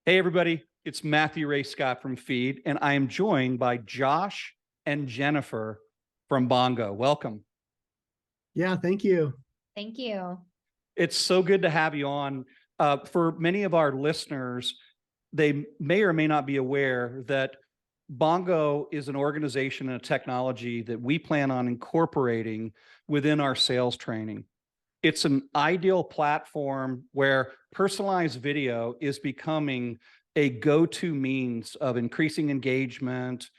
Hey, everybody, it's Matthew Ray Scott from Feed, and I am joined by Josh and Jennifer from Bongo. Welcome. Yeah, thank you. Thank you. It's so good to have you on. For many of our listeners, they may or may not be aware that Bongo is an organization and a technology that we plan on incorporating within our sales training. It's an ideal platform where personalized video is becoming a go-to means of increasing engagement,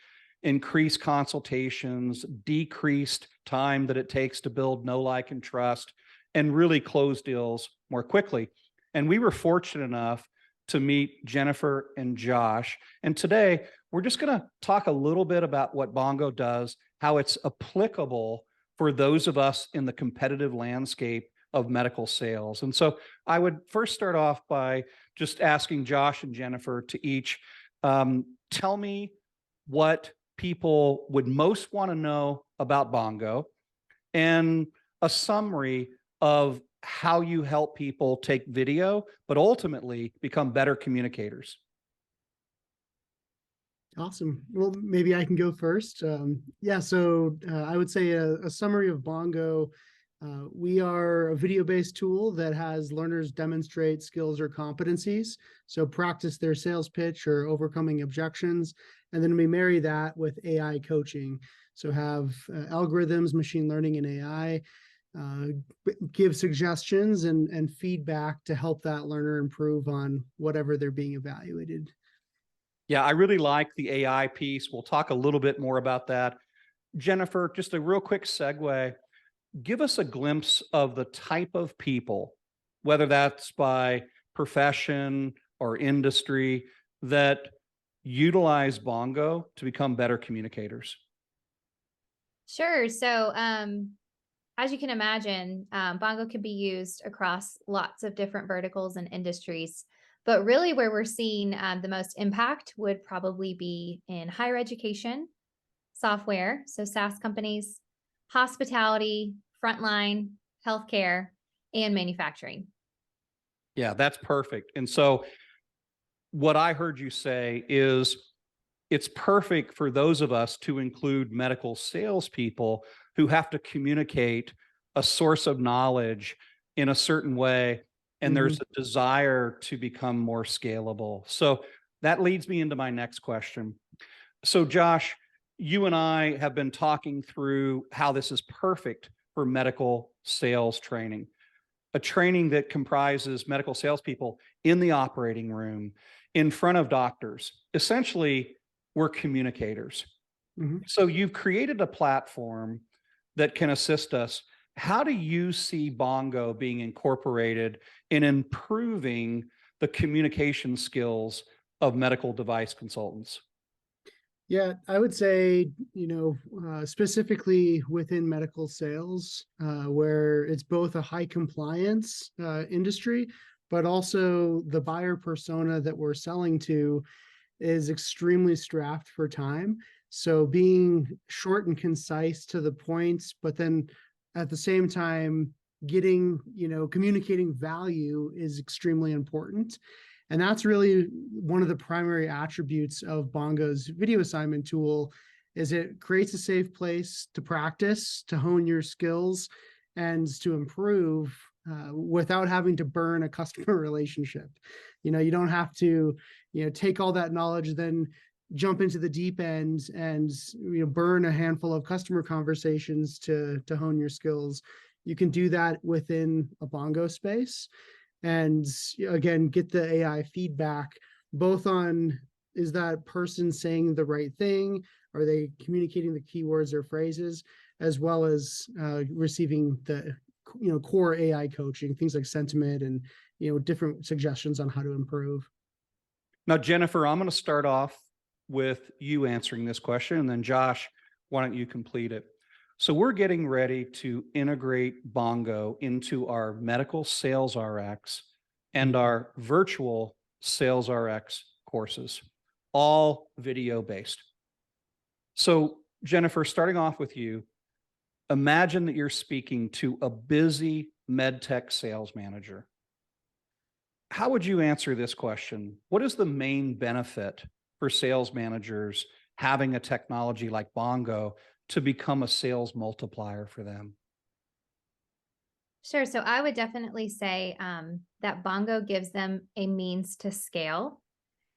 increased consultations, decreased time that it takes to build know, like, and trust, and really close deals more quickly. And we were fortunate enough to meet Jennifer and Josh. And today we're just going to talk a little bit about what Bongo does, how it's applicable for those of us in the competitive landscape of medical sales. And so I would first start off by just asking Josh and Jennifer to each tell me what people would most want to know about Bongo and a summary of how you help people take video, but ultimately become better communicators. Awesome. Well, maybe I can go first. I would say a summary of Bongo. We are a video-based tool that has learners demonstrate skills or competencies. So practice their sales pitch or overcoming objections. And then we marry that with AI coaching. So have algorithms, machine learning, and AI give suggestions and feedback to help that learner improve on whatever they're being evaluated. Yeah, I really like the AI piece. We'll talk a little bit more about that. Jennifer, just a real quick segue. Give us a glimpse of the type of people, whether that's by profession or industry, that utilize Bongo to become better communicators. Sure. So, as you can imagine, Bongo can be used across lots of different verticals and industries. But really where we're seeing the most impact would probably be in higher education, software, so SaaS companies, hospitality, frontline, healthcare, and manufacturing. Yeah, that's perfect. And so what I heard you say is it's perfect for those of us to include medical salespeople who have to communicate a source of knowledge in a certain way, and there's a desire to become more scalable. So that leads me into my next question. So Josh, you and I have been talking through how this is perfect for medical sales training, a training that comprises medical salespeople in the operating room, in front of doctors. Essentially, we're communicators. So you've created a platform that can assist us. How do you see Bongo being incorporated in improving the communication skills of medical device consultants? Yeah, I would say, specifically within medical sales, where it's both a high compliance industry, but also the buyer persona that we're selling to is extremely strapped for time. So being short and concise to the points, but then at the same time, communicating value is extremely important. And that's really one of the primary attributes of Bongo's video assignment tool is it creates a safe place to practice, to hone your skills, and to improve without having to burn a customer relationship. You don't have to, take all that knowledge, then jump into the deep end and burn a handful of customer conversations to hone your skills. You can do that within a Bongo space. And again, get the AI feedback both on, is that person saying the right thing? Are they communicating the keywords or phrases, as well as receiving the core AI coaching, things like sentiment and different suggestions on how to improve. Now, Jennifer, I'm going to start off with you answering this question, and then Josh, why don't you complete it? So we're getting ready to integrate Bongo into our medical sales RX and our virtual sales RX courses, all video based. So Jennifer, starting off with you, imagine that you're speaking to a busy med tech sales manager. How would you answer this question? What is the main benefit for sales managers having a technology like Bongo to become a sales multiplier for them? Sure. So I would definitely say that Bongo gives them a means to scale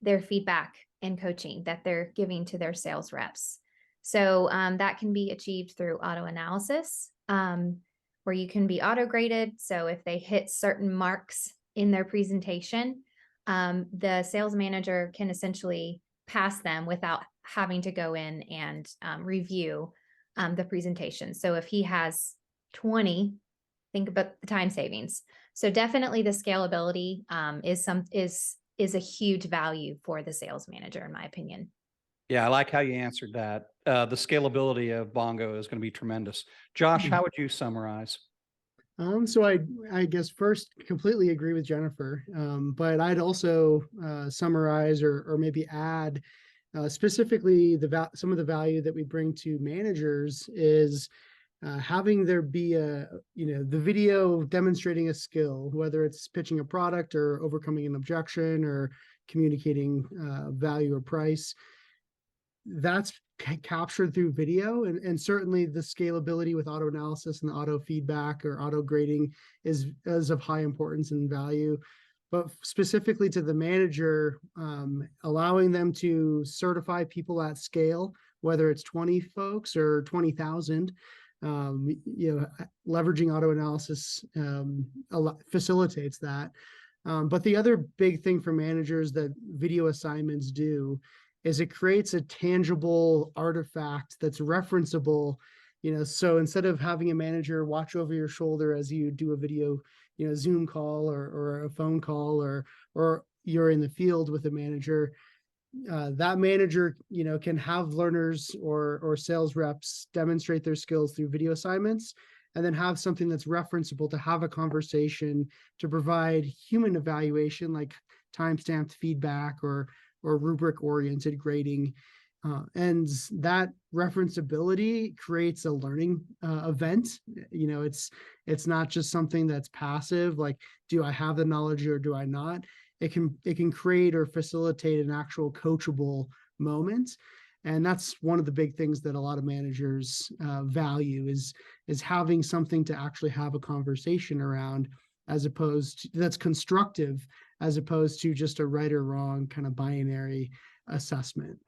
their feedback and coaching that they're giving to their sales reps. So that can be achieved through auto analysis, where you can be auto graded. So if they hit certain marks in their presentation, the sales manager can essentially pass them without having to go in and review the presentation. So if he has 20, think about the time savings. So definitely the scalability is a huge value for the sales manager, in my opinion. Yeah, I like how you answered that. The scalability of Bongo is going to be tremendous. Josh, how would you summarize? So I guess first completely agree with Jennifer, but I'd also summarize or maybe add specifically some of the value that we bring to managers is having there be the video demonstrating a skill, whether it's pitching a product or overcoming an objection or communicating value or price. That's captured through video, and certainly the scalability with auto analysis and the auto feedback or auto grading is of high importance and value. But specifically to the manager, allowing them to certify people at scale, whether it's 20 folks or 20,000, leveraging auto analysis facilitates that. But the other big thing for managers that video assignments do is it creates a tangible artifact that's referenceable. So instead of having a manager watch over your shoulder as you do a video, Zoom call or a phone call, or you're in the field with a manager, that manager, can have learners or sales reps demonstrate their skills through video assignments, and then have something that's referenceable to have a conversation to provide human evaluation, like timestamped feedback or rubric oriented grading. And that referenceability creates a learning event. It's not just something that's passive, like, do I have the knowledge or do I not? It can create or facilitate an actual coachable moment. And that's one of the big things that a lot of managers value is having something to actually have a conversation around, as opposed to that's constructive, as opposed to just a right or wrong kind of binary assessment.